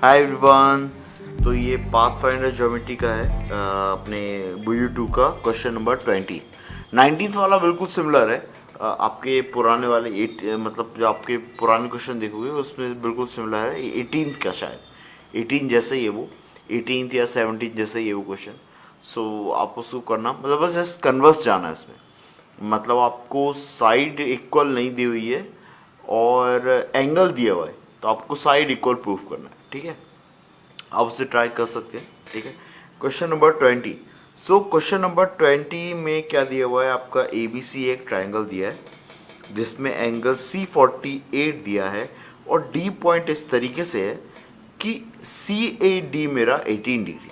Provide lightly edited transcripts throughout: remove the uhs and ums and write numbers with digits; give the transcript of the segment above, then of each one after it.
Hi everyone. तो ये pathfinder geometry का है अपने BU2 का क्वेश्चन नंबर 20। 19th वाला बिल्कुल सिमिलर है आपके पुराने वाले मतलब जो आपके पुराने क्वेश्चन देखोगे उसमें बिल्कुल सिमिलर है। 18th का शायद 18 जैसे ही है वो, 18th या 17th जैसे ही है वो क्वेश्चन। सो आप उसको करना, मतलब बस जस्ट कन्वर्स जाना है इसमें। मतलब आपको साइड इक्वल नहीं दी हुई है और एंगल दिया हुआ है, तो आपको साइड इक्वल प्रूफ करना है। ठीक है, आप उसे ट्राई कर सकते हैं। ठीक है, question number 20। So question number 20 में क्या दिया हुआ है आपका, ABC एक ट्राइंगल दिया है जिसमें एंगल C48 दिया है और D पॉइंट इस तरीके से है कि CAD मेरा 18 डिग्री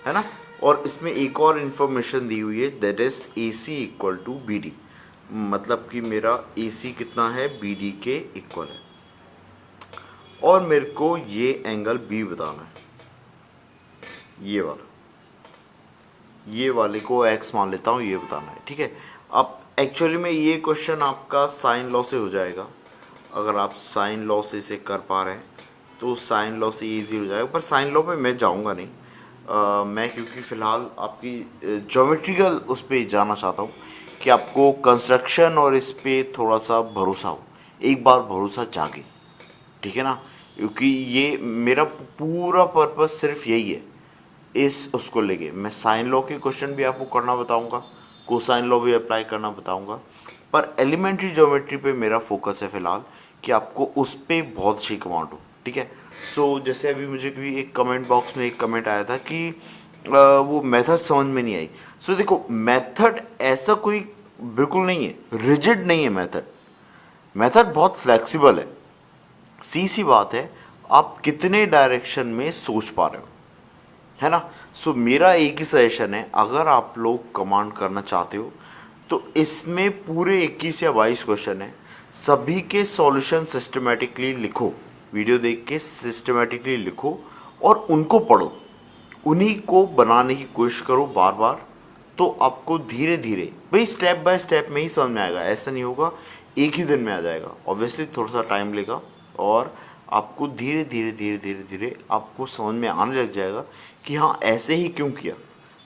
है ना। और इसमें एक और इंफॉर्मेशन दी हुई है, that is AC equal to BD। मतलब कि मेरा AC कितना है, BD के इक्वल है और मेरे को ये एंगल B बताना है, ये वाले को x मान लेता हूँ, ये बताना है। ठीक है, अब एक्चुअली में ये क्वेश्चन आपका साइन लॉ से हो जाएगा। अगर आप साइन लॉ से इसे कर पा रहे हैं तो साइन लॉ से इजी हो जाएगा, पर साइन लॉ पे मैं जाऊंगा नहीं। मैं क्योंकि फ़िलहाल आपकी ज्योमेट्रिकल उस पर जाना चाहता हूँ कि आपको कंस्ट्रक्शन और इस पर थोड़ा सा भरोसा हो, एक बार भरोसा जागे। ठीक है ना, क्योंकि ये मेरा पूरा पर्पस सिर्फ यही है। इस उसको लेके मैं साइन लॉ के क्वेश्चन भी आपको करना बताऊंगा, कोसाइन लॉ भी अप्लाई करना बताऊंगा, पर एलिमेंट्री ज्योमेट्री पे मेरा फोकस है फिलहाल कि आपको उस पर बहुत अच्छी कमांड हो। ठीक है, सो जैसे अभी मुझे भी एक कमेंट बॉक्स में एक कमेंट आया था कि वो मेथड समझ में नहीं आई। सो देखो, मेथड ऐसा कोई बिल्कुल नहीं है, रिजिड नहीं है मेथड। मेथड बहुत फ्लेक्सिबल है। सी सी बात है, आप कितने डायरेक्शन में सोच पा रहे हो, है ना। सो मेरा एक ही सजेशन है, अगर आप लोग कमांड करना चाहते हो तो इसमें पूरे 21 या 22 क्वेश्चन है, सभी के सॉल्यूशन सिस्टमेटिकली लिखो, वीडियो देख के सिस्टमेटिकली लिखो और उनको पढ़ो, उन्हीं को बनाने की कोशिश करो बार बार। तो आपको धीरे धीरे भाई स्टेप बाय स्टेप में ही समझ में आएगा, ऐसा नहीं होगा एक ही दिन में आ जाएगा, ऑब्वियसली थोड़ा सा टाइम लेगा। और आपको धीरे धीरे धीरे धीरे धीरे आपको समझ में आने लग जाएगा कि हाँ ऐसे ही क्यों किया।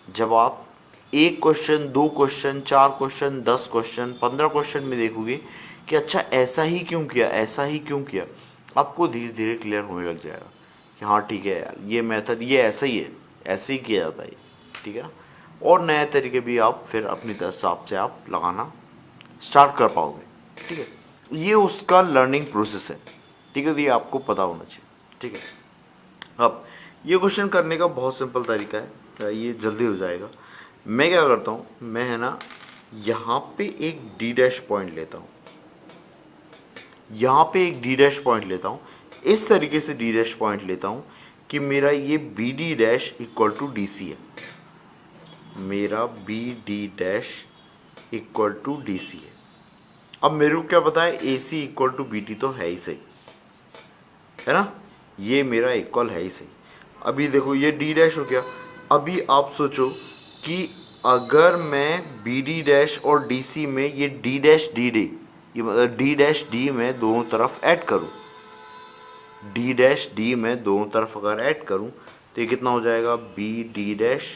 जब आप एक क्वेश्चन, दो क्वेश्चन, चार क्वेश्चन, 10 क्वेश्चन, 15 क्वेश्चन में देखोगे कि अच्छा ऐसा ही क्यों किया, ऐसा ही क्यों किया, आपको धीरे धीरे क्लियर होने लग जाएगा कि हाँ ठीक है यार, ये मेथड ये ऐसा ही है, ऐसे ही किया जाता है। ठीक है ना, और नए तरीके भी आप फिर अपनी हिसाब से आप लगाना स्टार्ट कर पाओगे। ठीक है, ये उसका लर्निंग प्रोसेस है। ठीक है, तो ये आपको पता होना चाहिए। ठीक है, अब ये क्वेश्चन करने का बहुत सिंपल तरीका है, ये जल्दी हो जाएगा। मैं क्या करता हूँ, मैं है ना यहाँ पे एक डी डैश पॉइंट लेता हूँ, यहाँ पे एक डी डैश पॉइंट लेता हूँ, इस तरीके से डी डैश पॉइंट लेता हूँ कि मेरा ये B D dash equal to D C है, मेरा B D dash equal to D C है। अब मेरे को क्या पता है, A C equal to B T तो है ही सही, है ना, ये मेरा इक्वल है ही सही। अभी देखो ये डी डैश हो गया। अभी आप सोचो कि अगर मैं बी डी डैश और डी सी में ये डी डैश डी डी, ये मतलब डी डैश डी में दोनों तरफ ऐड करूं, डी डैश डी में दोनों तरफ अगर ऐड करूं तो ये कितना हो जाएगा, B D dash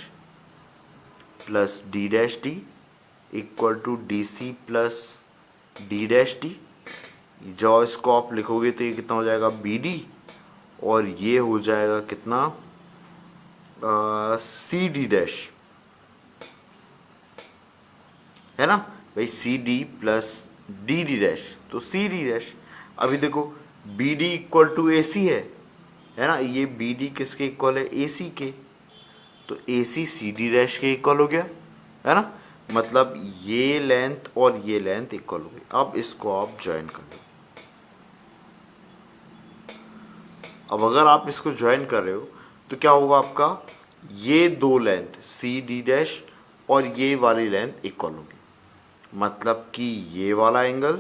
plus D dash D equal to D C plus D dash D. जब इसको आप लिखोगे तो ये कितना हो जाएगा, बी डी, और ये हो जाएगा कितना, सी डी डैश, है ना भाई, C D plus D D dash तो सी डी डैश। अभी देखो B D equal to A C है ना, ये बी डी किसके इक्वल है, ए सी के, तो ए सी डी डैश के इक्वल हो गया, है ना। मतलब ये लेंथ और ये लेंथ इक्वल हो गई। अब इसको आप ज्वाइन कर लो। अब अगर आप इसको ज्वाइन कर रहे हो तो क्या होगा आपका, ये दो लेंथ सी डी डैश और ये वाली लेंथ इक्वल होगी, मतलब कि ये वाला एंगल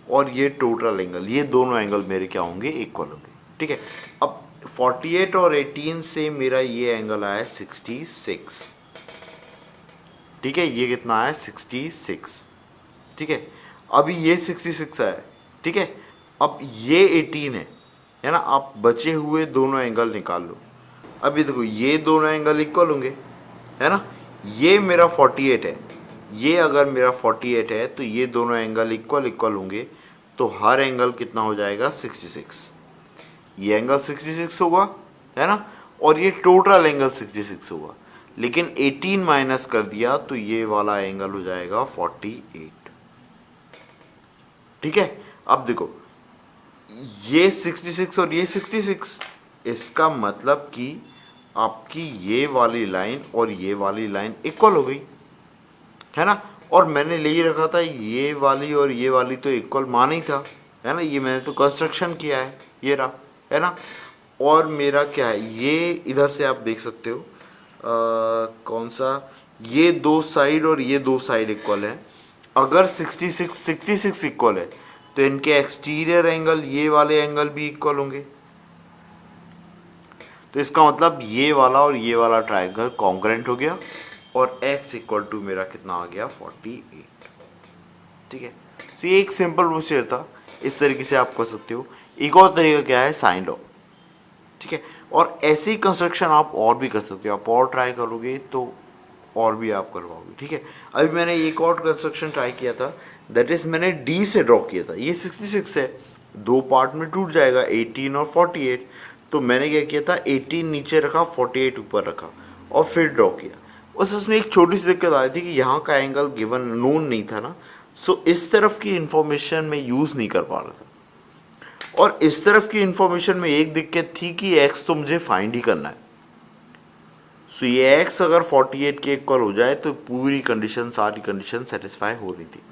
और ये टोटल एंगल, ये दोनों एंगल मेरे क्या होंगे, इक्वल होंगे। ठीक है, अब 48 और 18 से मेरा ये एंगल आया 66। ठीक है, ये कितना आया 66। ठीक है, अभी ये 66 है। ठीक है, अब ये 18 है, है ना। आप बचे हुए दोनों एंगल निकाल लो। अभी देखो ये दोनों एंगल इक्वल होंगे, है ना। ये मेरा 48 है, ये अगर मेरा 48 है तो ये दोनों एंगल इक्वल इक्वल होंगे, तो हर एंगल कितना हो जाएगा 66। ये एंगल 66 होगा, है ना, और ये टोटल एंगल 66 होगा। लेकिन 18 माइनस कर दिया तो ये वाला एंगल हो जाएगा 48। ठीक है। अब देखो ये 66 और ये 66, इसका मतलब कि आपकी ये वाली लाइन और ये वाली लाइन इक्वल हो गई, है ना। और मैंने ले ही रखा था ये वाली और ये वाली तो इक्वल मान ही था, है ना। ये मैंने तो कंस्ट्रक्शन किया है, ये रहा, है ना। और मेरा क्या है, ये इधर से आप देख सकते हो कौन सा, ये दो साइड और ये दो साइड इक्वल है। अगर 66 इक्वल है तो इनके एक्सटीरियर एंगल, ये वाले एंगल भी इक्वल होंगे। तो इसका मतलब ये वाला और ये वाला ट्रायंगल कॉन्ग्रेंट हो गया, और x इक्वल टू मेरा कितना आ गया 48। ठीक है। तो ये एक सिंपल प्रोसीजर था, इस तरीके से आप कर सकते हो। एक और तरीका क्या है, साइन लॉ। ठीक है। और ऐसी कंस्ट्रक्शन आप और भी कर सकते हो, आप और ट्राई करोगे तो और भी आप करवाओगे। ठीक है। अभी मैंने एक और कंस्ट्रक्शन ट्राई किया था, दैट इज मैंने डी से ड्रॉ किया था। ये 66 है, दो पार्ट में टूट जाएगा, 18 और 48। तो मैंने क्या किया था, 18 नीचे रखा, 48 ऊपर रखा और फिर ड्रॉ किया। बस इसमें एक छोटी सी दिक्कत आई थी कि यहाँ का एंगल गिवन नोन नहीं था ना, सो इस तरफ की इंफॉर्मेशन में यूज नहीं कर पा रहा था। और इस तरफ की इंफॉर्मेशन में एक दिक्कत थी कि x तो मुझे फाइंड ही करना है। सो ये x अगर 48 के इक्वल हो जाए तो पूरी कंडीशन, सारी कंडीशन सेटिस्फाई हो रही थी।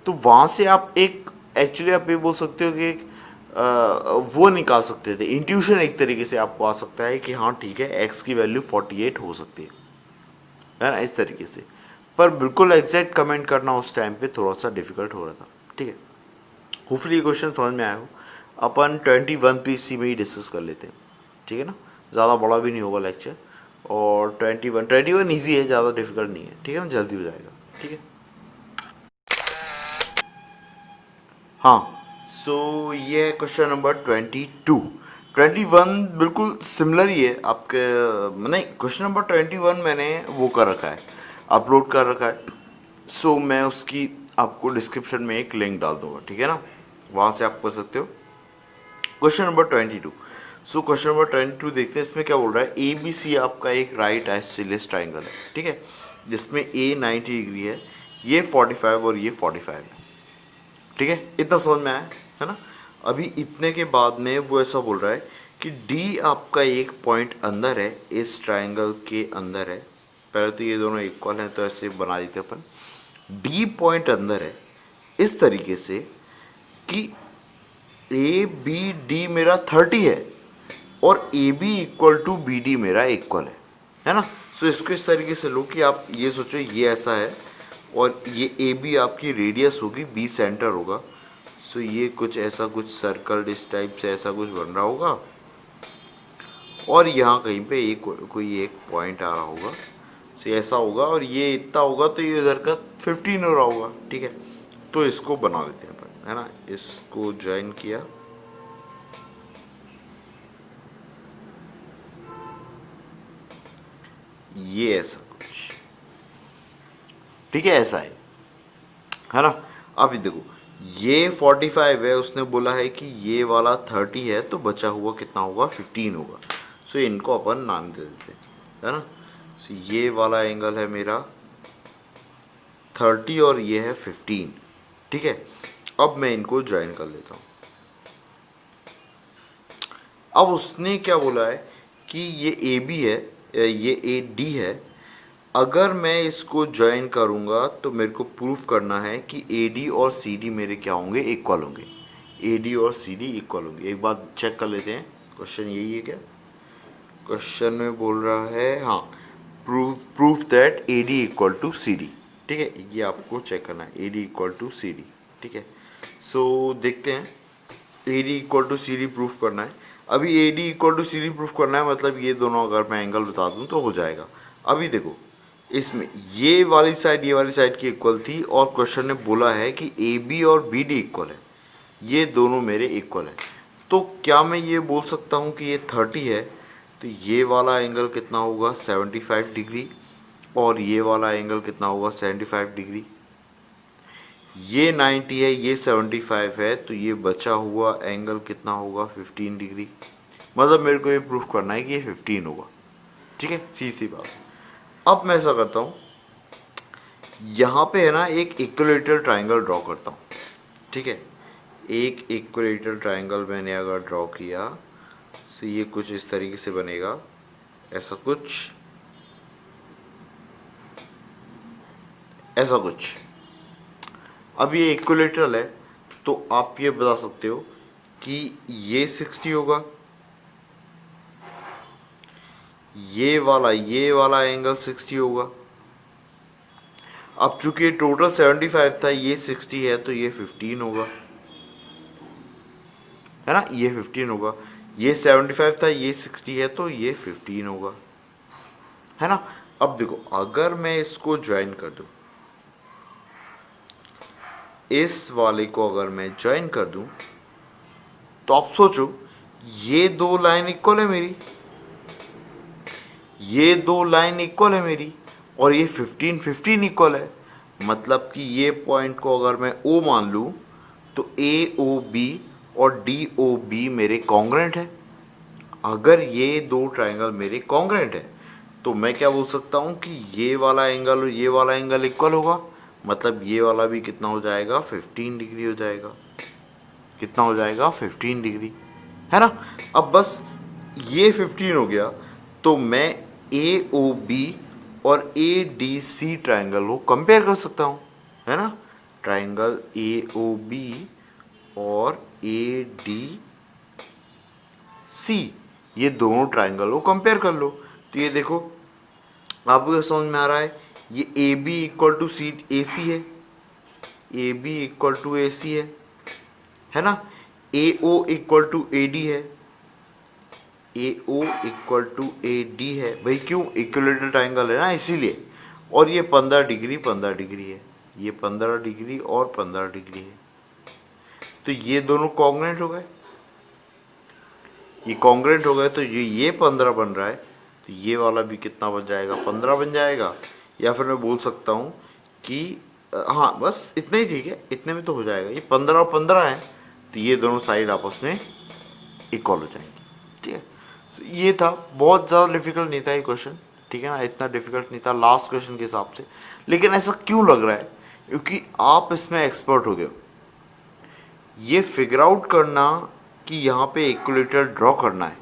तो वहां से आप एक, एक्चुअली आप ये बोल सकते हो कि एक वो निकाल सकते थे, इंट्यूशन एक तरीके से आपको आ सकता है कि हाँ ठीक है, x की वैल्यू 48 हो सकती है ना, इस तरीके से। पर बिल्कुल एग्जैक्ट कमेंट करना उस टाइम पे थोड़ा सा डिफिकल्ट हो रहा था। ठीक है। होपफुली ये क्वेश्चन समझ में आया हो। अपन 21 पीसी में ही डिस्कस कर लेते हैं, ठीक है ना। ज़्यादा बड़ा भी नहीं होगा लेक्चर, और 21 ईजी है, ज़्यादा डिफिकल्ट नहीं है। ठीक है ना, जल्दी हो जाएगा। ठीक है। हाँ, सो ये है क्वेश्चन नंबर 22। 21 बिल्कुल सिमिलर ही है आपके, नहीं, क्वेश्चन नंबर 21 मैंने वो कर रखा है, अपलोड कर रखा है। सो मैं उसकी आपको डिस्क्रिप्शन में एक लिंक डाल दूंगा, ठीक है ना, वहाँ से आप कर सकते हो। Question number 22। So question number 22 देखते हैं, इसमें क्या बोल रहा है। ए बी सी आपका एक राइट आइसोसेलेस ट्राइंगल है, ठीक है, जिसमें ए 90 डिग्री है, ये 45 और ये 45 है। ठीक है, इतना समझ में आया है ना। अभी इतने के बाद में वो ऐसा बोल रहा है कि डी आपका एक पॉइंट अंदर है, इस ट्राइंगल के अंदर है। पहले तो ये दोनों इक्वल हैं तो ऐसे बना देते अपन। डी पॉइंट अंदर है इस तरीके से कि ए बी डी मेरा 30 है और A B equal to B D मेरा इक्वल है ना। सो इसको इस तरीके से लो कि आप ये सोचो ये ऐसा है और ये ए बी आपकी रेडियस होगी, बी सेंटर होगा। सो ये कुछ ऐसा, कुछ सर्कल इस टाइप से ऐसा कुछ बन रहा होगा, और यहाँ कहीं पे एक कोई एक पॉइंट आ रहा होगा। सो ऐसा होगा और ये इतना होगा तो ये इधर का 15 हो रहा होगा। ठीक है, तो इसको बना लेते हैं अपन, है ना। इसको ज्वाइन किया, ये ऐसा कुछ, ठीक है, ऐसा है ना। अभी देखो ये 45 है, उसने बोला है कि ये वाला 30 है, तो बचा हुआ कितना होगा 15 होगा। सो इनको अपन नाम दे देते हैं, है ना। सो ये वाला एंगल है मेरा 30 और ये है 15। ठीक है, अब मैं इनको ज्वाइन कर लेता हूँ। अब उसने क्या बोला है कि ये ए बी है, ये ए डी है। अगर मैं इसको ज्वाइन करूंगा तो मेरे को प्रूफ करना है कि ए डी और सी डी मेरे क्या होंगे, इक्वल होंगे। ए डी और सी डी इक्वल होंगे। एक बार चेक कर लेते हैं, क्वेश्चन यही है क्या। क्वेश्चन में बोल रहा है हाँ, proof that A D equal to C D. ठीक है, ये आपको चेक करना है, A D equal to C D. ठीक है, सो देखते हैं, A D equal to C D proof करना है। अभी A D equal to C D proof करना है, मतलब ये दोनों अगर मैं एंगल बता दूं तो हो जाएगा। अभी देखो इसमें ये वाली साइड की इक्वल थी, और क्वेश्चन ने बोला है कि ए बी और बी डी इक्वल है, ये दोनों मेरे इक्वल है। तो क्या मैं ये बोल सकता हूँ कि ये 30 है, तो ये वाला एंगल कितना होगा 75 डिग्री, और ये वाला एंगल कितना होगा 75 डिग्री। ये 90 है, ये 75 है, तो ये बचा हुआ एंगल कितना होगा 15 डिग्री। मतलब मेरे को ये प्रूफ करना है कि ये 15 होगा। ठीक है, सी बात। अब मैं ऐसा करता हूँ, यहाँ पे है ना एक इक्विलेटरल ट्राइंगल ड्रॉ करता हूँ। ठीक है, एक इक्विलेटरल ट्राइंगल मैंने अगर ड्रॉ किया तो ये कुछ इस तरीके से बनेगा, ऐसा कुछ, ऐसा कुछ। अब ये इक्विलेटरल है, तो आप ये बता सकते हो कि ये 60 होगा, ये वाला एंगल 60 होगा। अब चूंकि टोटल 75 था, ये 60 है, तो ये 15 होगा, है ना, ये 15 होगा। ये 75 था, ये 60 है, तो ये 15 होगा, है ना। अब देखो, अगर मैं इसको ज्वाइन कर दूं, इस वाले को अगर मैं ज्वाइन कर दूं, तो आप सोचो, ये दो लाइन इक्वल है मेरी, ये दो लाइन इक्वल है मेरी, और ये 15 इक्वल है। मतलब कि ये पॉइंट को अगर मैं O मान लूं, तो AOB और DOB मेरे कॉन्ग्रेंट है। अगर ये दो ट्राइंगल मेरे कॉन्ग्रेंट है, तो मैं क्या बोल सकता हूं कि ये वाला एंगल और ये वाला एंगल इक्वल होगा। मतलब ये वाला भी कितना हो जाएगा 15 डिग्री हो जाएगा। कितना हो जाएगा 15 डिग्री, है ना। अब बस ये 15 हो गया, तो मैं AOB और ADC ट्राइंगल को कंपेयर कर सकता हूँ, है ना। ट्राइंगल AOB और ADC, ये दोनों ट्राइंगल को कंपेयर कर लो। तो ये देखो, आपको समझ में आ रहा है, ये AB equal to C AC है, AB इक्वल टू AC है ना। AO इक्वल टू AD है, AO इक्वल टू AD है। भाई क्यों, इक्विलेटरल ट्राइंगल है ना, इसीलिए। और ये 15 डिग्री 15 डिग्री है, ये 15 डिग्री और 15 डिग्री है, तो ये दोनों कॉन्ग्रेंट हो गए। ये कॉन्ग्रेंट हो गए, तो ये 15 बन रहा है, तो ये वाला भी कितना बन जाएगा 15 बन जाएगा। या फिर मैं बोल सकता हूँ कि हाँ, बस इतना ही ठीक है, इतने में तो हो जाएगा। ये 15 और 15 है, तो ये दोनों साइड आपस में इक्वल हो जाएंगे। ठीक है, ये था, बहुत ज़्यादा डिफिकल्ट नहीं था ये क्वेश्चन। ठीक है ना, इतना डिफिकल्ट नहीं था लास्ट क्वेश्चन के हिसाब से। लेकिन ऐसा क्यों लग रहा है, क्योंकि आप इसमें एक्सपर्ट हो गए हो। ये फिगर आउट करना कि यहाँ पे इक्विलेटर ड्रॉ करना है,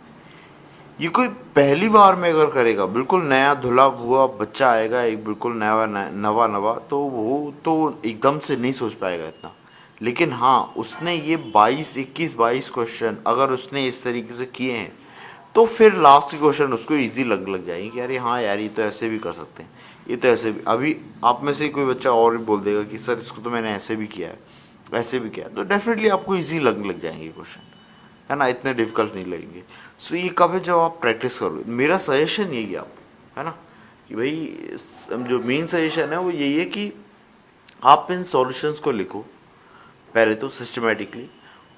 ये कोई पहली बार में अगर करेगा, बिल्कुल नया धुला हुआ बच्चा आएगा, एक बिल्कुल नया नवा नवा, तो वो तो एकदम से नहीं सोच पाएगा इतना। लेकिन हाँ, उसने ये 22 क्वेश्चन अगर उसने इस तरीके से किए हैं, तो फिर लास्ट के क्वेश्चन उसको इजी लग जाएंगे कि अरे हाँ यार, ये तो ऐसे भी कर सकते हैं, ये तो ऐसे भी। अभी आप में से कोई बच्चा और भी बोल देगा कि सर इसको तो मैंने ऐसे भी किया है, ऐसे भी किया है, तो डेफिनेटली आपको इजी लग जाएंगे क्वेश्चन, है ना, इतने डिफिकल्ट नहीं लगेंगे। सो ये कब है, जब आप प्रैक्टिस करोगे। मेरा सजेशन यही है आपको, है ना, कि भाई जो मेन सजेशन है वो यही है कि आप इन सॉल्यूशंस को लिखो पहले तो सिस्टमेटिकली,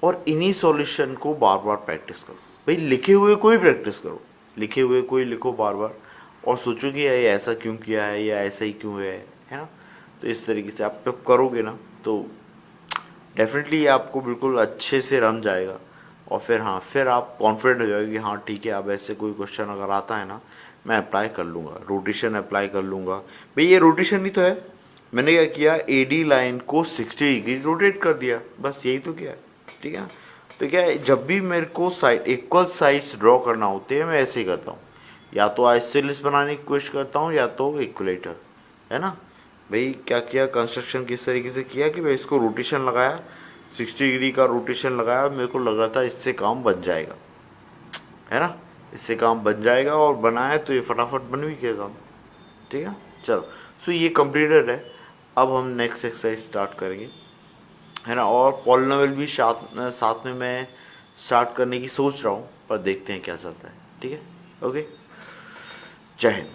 और इन्हीं सॉल्यूशन को बार बार प्रैक्टिस करो। भाई लिखे हुए कोई प्रैक्टिस करो, लिखे हुए कोई लिखो बार बार, और सोचो कि ये ऐसा क्यों किया है या ऐसा ही क्यों है ना। तो इस तरीके से आप जब करोगे ना, तो डेफिनेटली आपको बिल्कुल अच्छे से रम जाएगा। और फिर हाँ, फिर आप कॉन्फिडेंट हो जाओगे कि हाँ ठीक है, अब ऐसे कोई क्वेश्चन अगर आता है ना, मैं अप्लाई कर लूँगा, रोटेशन अप्लाई कर लूँगा। भाई ये रोटेशन ही तो है, मैंने क्या किया, AD लाइन को 60 डिग्री रोटेट कर दिया, बस यही तो किया है। ठीक है ना, तो क्या है, जब भी मेरे को साइड इक्वल साइड्स ड्रॉ करना होते हैं, मैं ऐसे ही करता हूँ, या तो आइसोसेलेस बनाने की कोशिश करता हूँ, या तो इक्वलेटर, है ना। भाई क्या किया, कंस्ट्रक्शन किस तरीके से किया कि भाई इसको रोटेशन लगाया, 60 डिग्री का रोटेशन लगाया, मेरे को लग रहा था इससे काम बन जाएगा, है ना, इससे काम बन जाएगा, और बनाया तो ये फटाफट बन भी गया काम। ठीक है, चलो। सो ये कंप्लीटेड है। अब हम नेक्स्ट एक्सरसाइज स्टार्ट करेंगे, है ना। और पॉलिनोमियल भी साथ में मैं स्टार्ट करने की सोच रहा हूँ, पर देखते हैं क्या चलता है। ठीक है, ओके, जय हिंद।